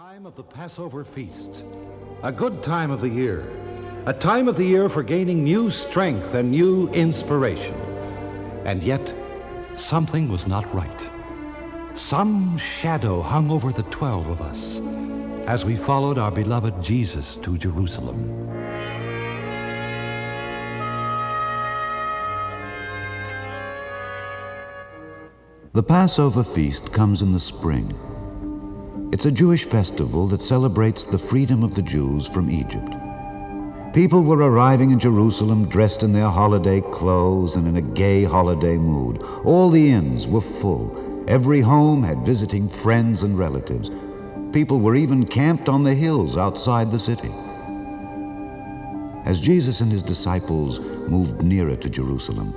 time of the Passover feast, a good time of the year, a time of the year for gaining new strength and new inspiration. And yet, something was not right. Some shadow hung over the 12 of us as we followed our beloved Jesus to Jerusalem. The Passover feast comes in the spring. It's a Jewish festival that celebrates the freedom of the Jews from Egypt. People were arriving in Jerusalem dressed in their holiday clothes and in a gay holiday mood. All the inns were full. Every home had visiting friends and relatives. People were even camped on the hills outside the city. As Jesus and his disciples moved nearer to Jerusalem,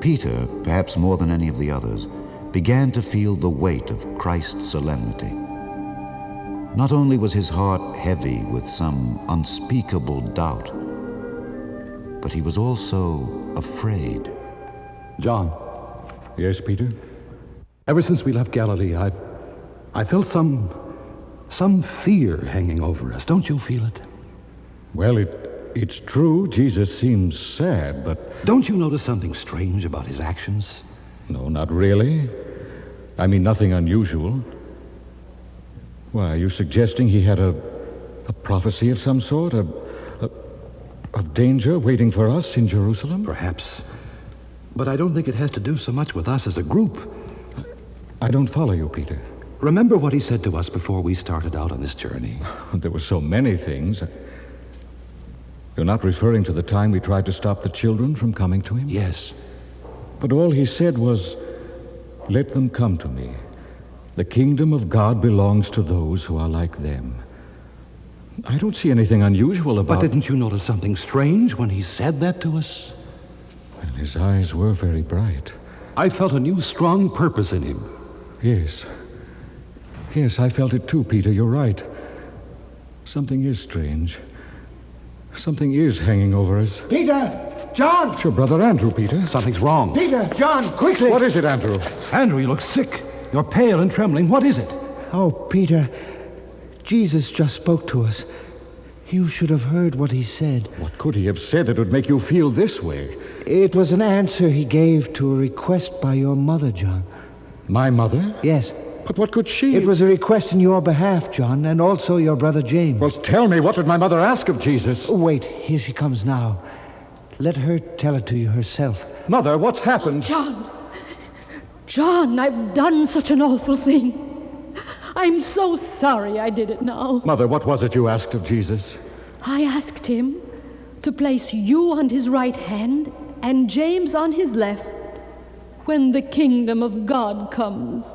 Peter, perhaps more than any of the others, began to feel the weight of Christ's solemnity. Not only was his heart heavy with some unspeakable doubt, but he was also afraid. John. Yes, Peter? Ever since we left Galilee, I felt some fear hanging over us. Don't you feel it? Well, it's true. Jesus seems sad, but... Don't you notice something strange about his actions? No, not really. I mean, nothing unusual. Why, are you suggesting he had a prophecy of some sort? Of danger waiting for us in Jerusalem? Perhaps. But I don't think it has to do so much with us as a group. I don't follow you, Peter. Remember what he said to us before we started out on this journey? There were so many things. You're not referring to the time we tried to stop the children from coming to him? Yes. But all he said was, "Let them come to me. The kingdom of God belongs to those who are like them." I don't see anything unusual about... But didn't you notice something strange when he said that to us? Well, his eyes were very bright. I felt a new, strong purpose in him. Yes. Yes, I felt it too, Peter. You're right. Something is strange. Something is hanging over us. Peter! John! It's your brother Andrew, Peter. Something's wrong. Peter! John! Quickly! What is it, Andrew? Andrew, you look sick. You're pale and trembling. What is it? Oh, Peter, Jesus just spoke to us. You should have heard what he said. What could he have said that would make you feel this way? It was an answer he gave to a request by your mother, John. My mother? Yes. But what could she... It was a request in your behalf, John, and also your brother James. Well, tell me, what did my mother ask of Jesus? Oh, wait, here she comes now. Let her tell it to you herself. Mother, what's happened? John, I've done such an awful thing. I'm so sorry I did it now. Mother, what was it you asked of Jesus? I asked him to place you on his right hand and James on his left when the kingdom of God comes.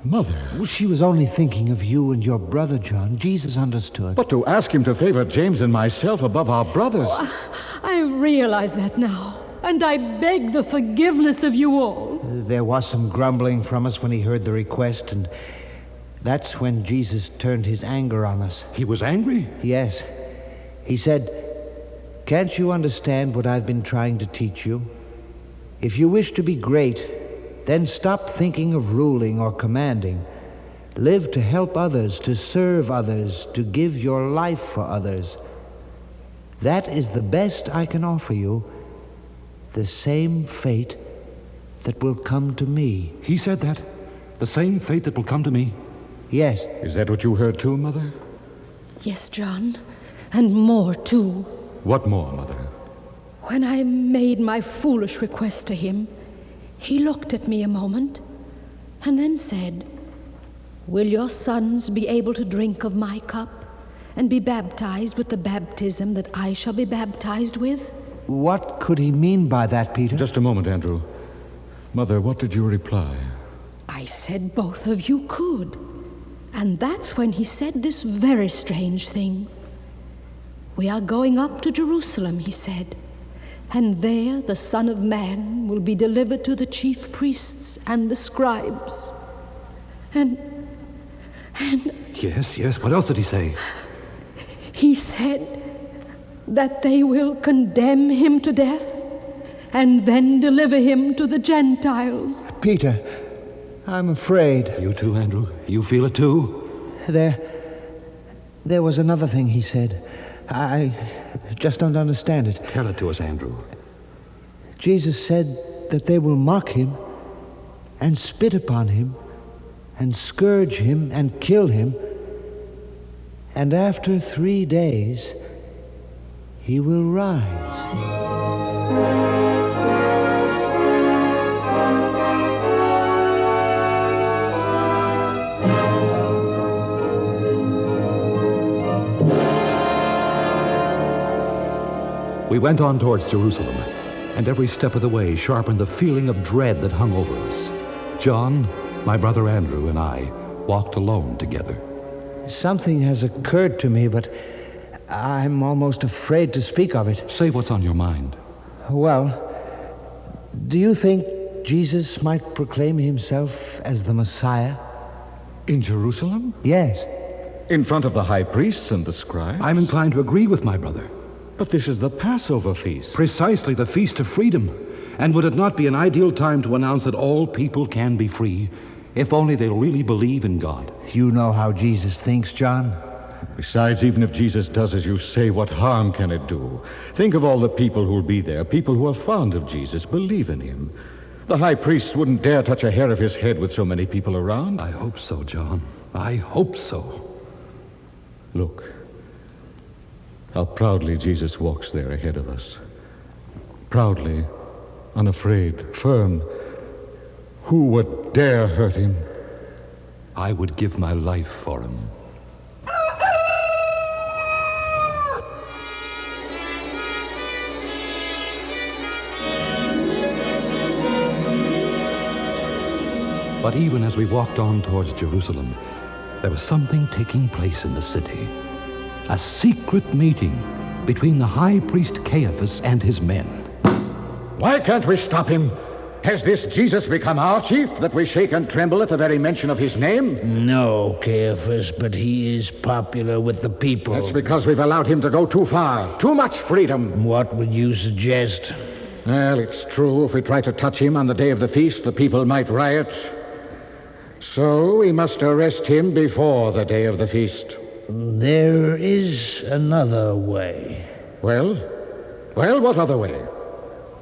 Mother? Well, she was only thinking of you and your brother, John. Jesus understood. But to ask him to favor James and myself above our brothers... Oh, I realize that now, and I beg the forgiveness of you all. There was some grumbling from us when he heard the request, and that's when Jesus turned his anger on us. He was angry? Yes. He said, "Can't you understand what I've been trying to teach you? If you wish to be great, then stop thinking of ruling or commanding. Live to help others, to serve others, to give your life for others. That is the best I can offer you, the same fate that will come to me." He said that? The same fate that will come to me? Yes. Is that what you heard too, Mother? Yes, John, and more too. What more, Mother? When I made my foolish request to him, he looked at me a moment and then said, "Will your sons be able to drink of my cup and be baptized with the baptism that I shall be baptized with?" What could he mean by that, Peter? Just a moment, Andrew. Mother, what did you reply? I said both of you could. And that's when he said this very strange thing. "We are going up to Jerusalem," he said, "and there the Son of Man will be delivered to the chief priests and the scribes. And Yes. What else did he say? he said that they will condemn him to death and then deliver him to the Gentiles." Peter, I'm afraid. You too, Andrew? You feel it too? There There was another thing he said. I just don't understand it. Tell it to us, Andrew. Jesus said that they will mock him and spit upon him and scourge him and kill him. And after 3 days, he will rise. We went on towards Jerusalem, and every step of the way sharpened the feeling of dread that hung over us. John, my brother Andrew, and I walked alone together. Something has occurred to me, but I'm almost afraid to speak of it. Say what's on your mind. Well, do you think Jesus might proclaim himself as the Messiah? In Jerusalem? Yes. In front of the high priests and the scribes? I'm inclined to agree with my brother. But this is the Passover feast. Precisely, the Feast of Freedom. And would it not be an ideal time to announce that all people can be free, if only they'll really believe in God? You know how Jesus thinks, John. Besides, even if Jesus does as you say, what harm can it do? Think of all the people who'll be there, people who are fond of Jesus, believe in him. The high priests wouldn't dare touch a hair of his head with so many people around. I hope so, John. I hope so. Look, how proudly Jesus walks there ahead of us. Proudly, unafraid, firm. Who would dare hurt him? I would give my life for him. But even as we walked on towards Jerusalem, there was something taking place in the city. A secret meeting between the high priest Caiaphas and his men. Why can't we stop him? Has this Jesus become our chief, that we shake and tremble at the very mention of his name? No, Caiaphas, but he is popular with the people. That's because we've allowed him to go too far. Too much freedom. What would you suggest? Well, it's true. If we try to touch him on the day of the feast, the people might riot. So we must arrest him before the day of the feast. There is another way. Well, what other way?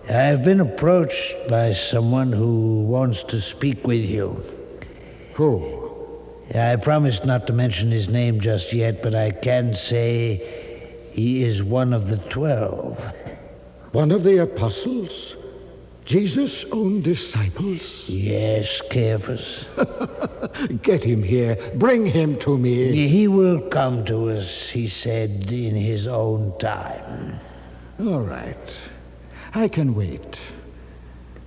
I've been approached by someone who wants to speak with you. Who? I promised not to mention his name just yet, but I can say he is one of the 12. One of the apostles? Jesus' own disciples? Yes, Caiaphas. Get him here. Bring him to me. He will come to us, he said, in his own time. All right. I can wait.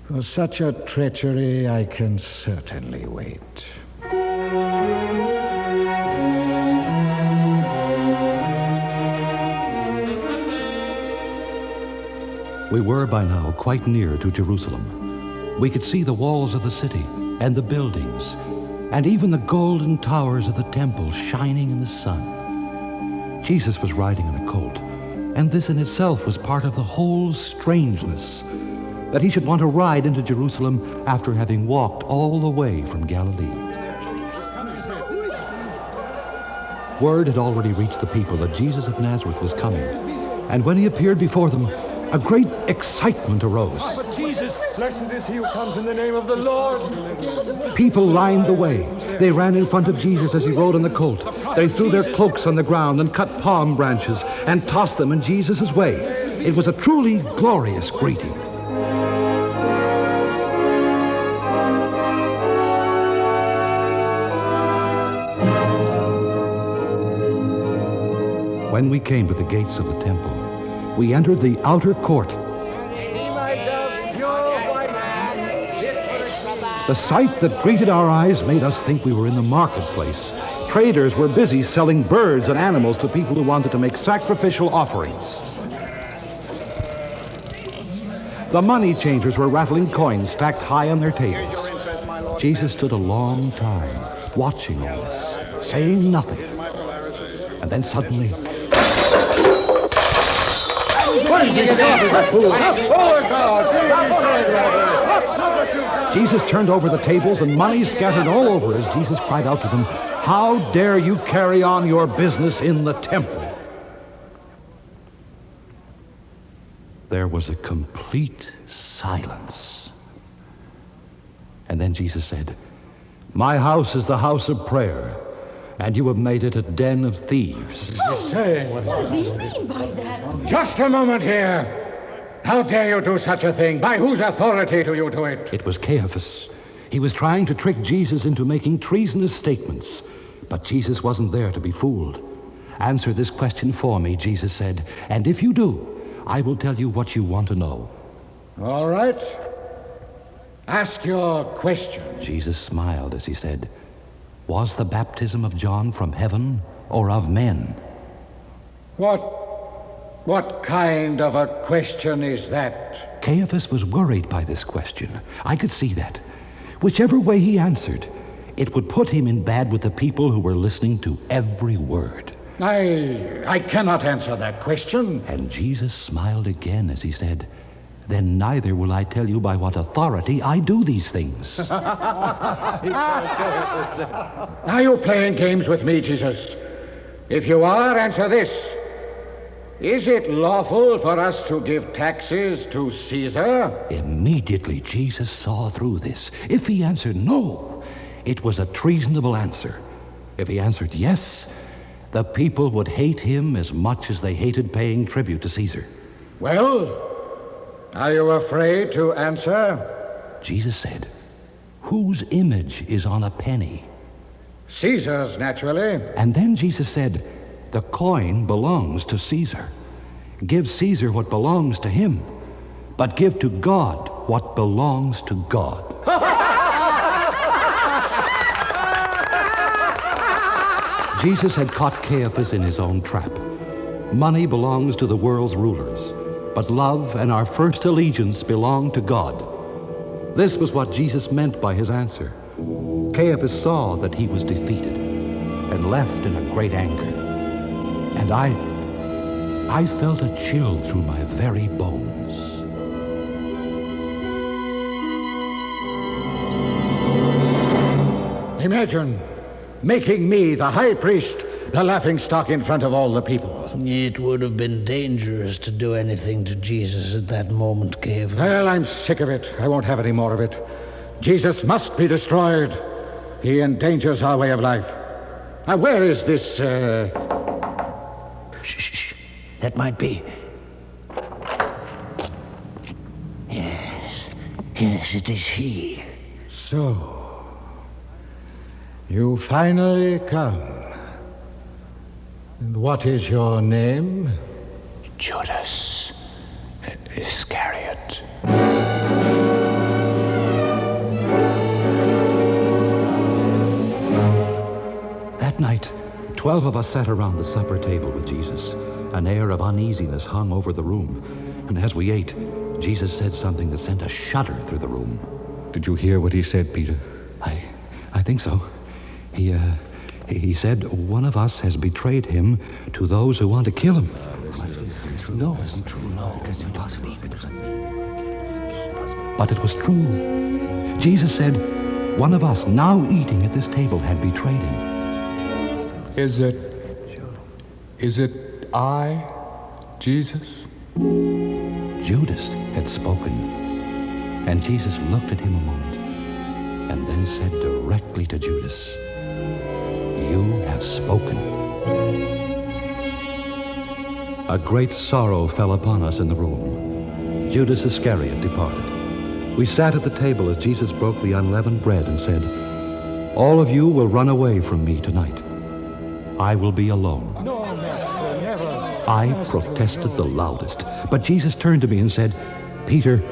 For such a treachery, I can certainly wait. We were by now quite near to Jerusalem. We could see the walls of the city and the buildings, and even the golden towers of the temple shining in the sun. Jesus was riding on a colt, and this in itself was part of the whole strangeness, that he should want to ride into Jerusalem after having walked all the way from Galilee. Word had already reached the people that Jesus of Nazareth was coming, and when he appeared before them, a great excitement arose. But Jesus, blessed is he who comes in the name of the Lord. People lined the way. They ran in front of Jesus as he rode on the colt. They threw their cloaks on the ground and cut palm branches and tossed them in Jesus' way. It was a truly glorious greeting. When we came to the gates of the temple, we entered the outer court. The sight that greeted our eyes made us think we were in the marketplace. Traders were busy selling birds and animals to people who wanted to make sacrificial offerings. The money changers were rattling coins stacked high on their tables. Jesus stood a long time, watching all this, saying nothing. And then suddenly, Jesus turned over the tables and money scattered all over as Jesus cried out to them, How dare you carry on your business in the temple? There was a complete silence. And then Jesus said, "My house is the house of prayer, and you have made it a den of thieves." What does he mean by that? Just a moment here. How dare you do such a thing? By whose authority do you do it? It was Caiaphas. He was trying to trick Jesus into making treasonous statements, but Jesus wasn't there to be fooled. "Answer this question for me," Jesus said, "and if you do, I will tell you what you want to know." All right. Ask your question. Jesus smiled as he said, "Was the baptism of John from heaven or of men?" What kind of a question is that? Caiaphas was worried by this question. I could see that. Whichever way he answered, it would put him in bad with the people who were listening to every word. I cannot answer that question. And Jesus smiled again as he said, "Then neither will I tell you by what authority I do these things." Are you playing games with me, Jesus? If you are, answer this. Is it lawful for us to give taxes to Caesar? Immediately Jesus saw through this. If he answered no, it was a treasonable answer. If he answered yes, the people would hate him as much as they hated paying tribute to Caesar. Well, are you afraid to answer? Jesus said, "Whose image is on a penny?" Caesar's, naturally. And then Jesus said, "The coin belongs to Caesar. Give Caesar what belongs to him, but give to God what belongs to God." Jesus had caught Caiaphas in his own trap. Money belongs to the world's rulers, but love and our first allegiance belong to God. This was what Jesus meant by his answer. Caiaphas saw that he was defeated and left in a great anger. And I felt a chill through my very bones. Imagine making me the high priest, the laughingstock in front of all the people. It would have been dangerous to do anything to Jesus at that moment, Caiaphas. Well, I'm sick of it. I won't have any more of it. Jesus must be destroyed. He endangers our way of life. Now, where is this, Shh. That might be. Yes, it is he. So, you finally come. And what is your name? Judas Iscariot. That night, 12 of us sat around the supper table with Jesus. An air of uneasiness hung over the room. And as we ate, Jesus said something that sent a shudder through the room. Did you hear what he said, Peter? I think so. He said one of us has betrayed him to those who want to kill him. No, it isn't true. No, it's impossible. But it was true. Jesus said one of us now eating at this table had betrayed him. Is it I, Jesus? Judas had spoken, and Jesus looked at him a moment, and then said directly to Judas, "You have spoken." A great sorrow fell upon us in the room. Judas Iscariot departed. We sat at the table as Jesus broke the unleavened bread and said, "All of you will run away from me tonight. I will be alone." No, Master, never. I protested the loudest, but Jesus turned to me and said, "Peter,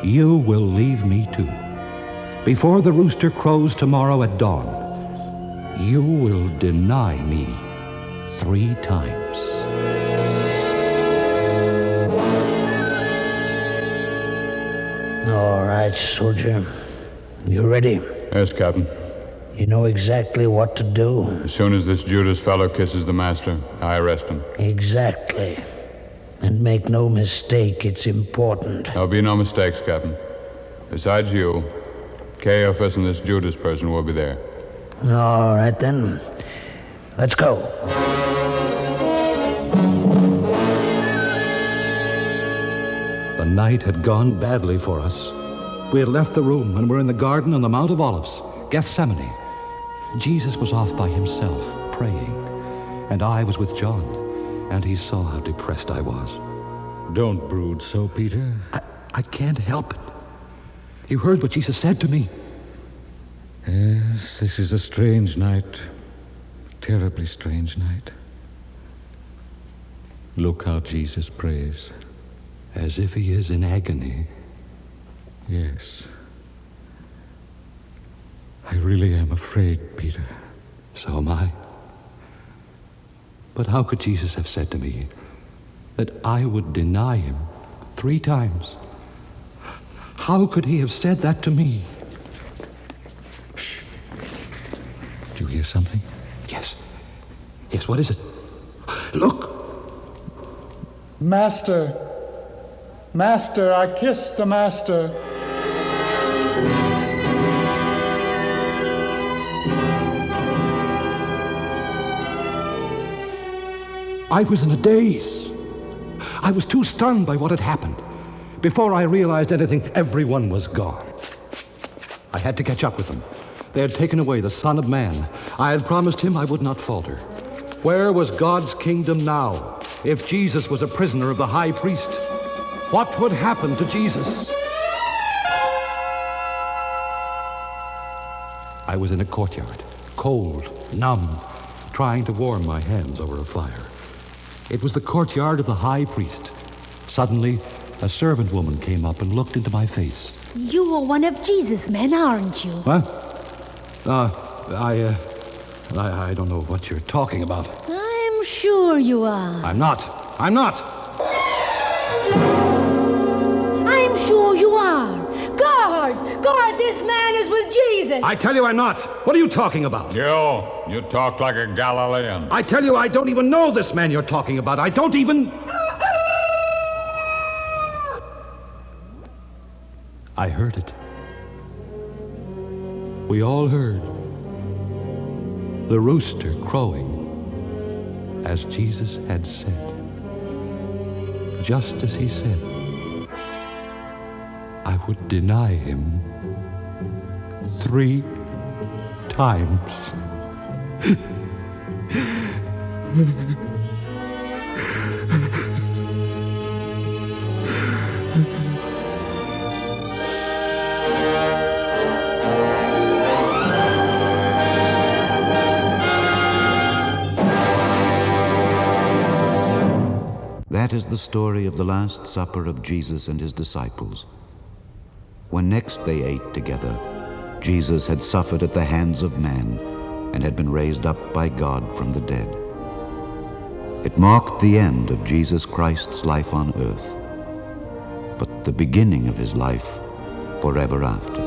you will leave me too. Before the rooster crows tomorrow at dawn, you will deny me 3 times. All right, soldier. You ready? Yes, Captain. You know exactly what to do. As soon as this Judas fellow kisses the master, I arrest him. Exactly. And make no mistake, it's important. There'll be no mistakes, Captain. Besides you, Caiaphas and this Judas person will be there. All right, then. Let's go. The night had gone badly for us. We had left the room and were in the garden on the Mount of Olives, Gethsemane. Jesus was off by himself, praying, and I was with John, and he saw how depressed I was. Don't brood so, Peter. I can't help it. You heard what Jesus said to me. Yes, this is a strange night. Terribly strange night. Look how Jesus prays. As if he is in agony. Yes. I really am afraid, Peter. So am I. But how could Jesus have said to me that I would deny him 3 times? How could he have said that to me? Shh. Do you hear something? Yes. Yes, what is it? Look! Master! Master, I kiss the Master. I was in a daze. I was too stunned by what had happened. Before I realized anything, everyone was gone. I had to catch up with them. They had taken away the Son of Man. I had promised him I would not falter. Where was God's kingdom now if Jesus was a prisoner of the high priest? What would happen to Jesus? I was in a courtyard, cold, numb, trying to warm my hands over a fire. It was the courtyard of the high priest. Suddenly, a servant woman came up and looked into my face. You are one of Jesus' men, aren't you? What? I don't know what you're talking about. I'm sure you are. I'm not. I'm not. I'm sure you are. Guard! Guard, this man is with Jesus! I tell you I'm not. What are you talking about? You talk like a Galilean. I tell you I don't even know this man you're talking about. I don't even... I heard it. We all heard the rooster crowing, as Jesus had said. Just as he said, I would deny him 3 times. That is the story of the Last Supper of Jesus and his disciples. When next they ate together, Jesus had suffered at the hands of man and had been raised up by God from the dead. It marked the end of Jesus Christ's life on earth, but the beginning of his life forever after.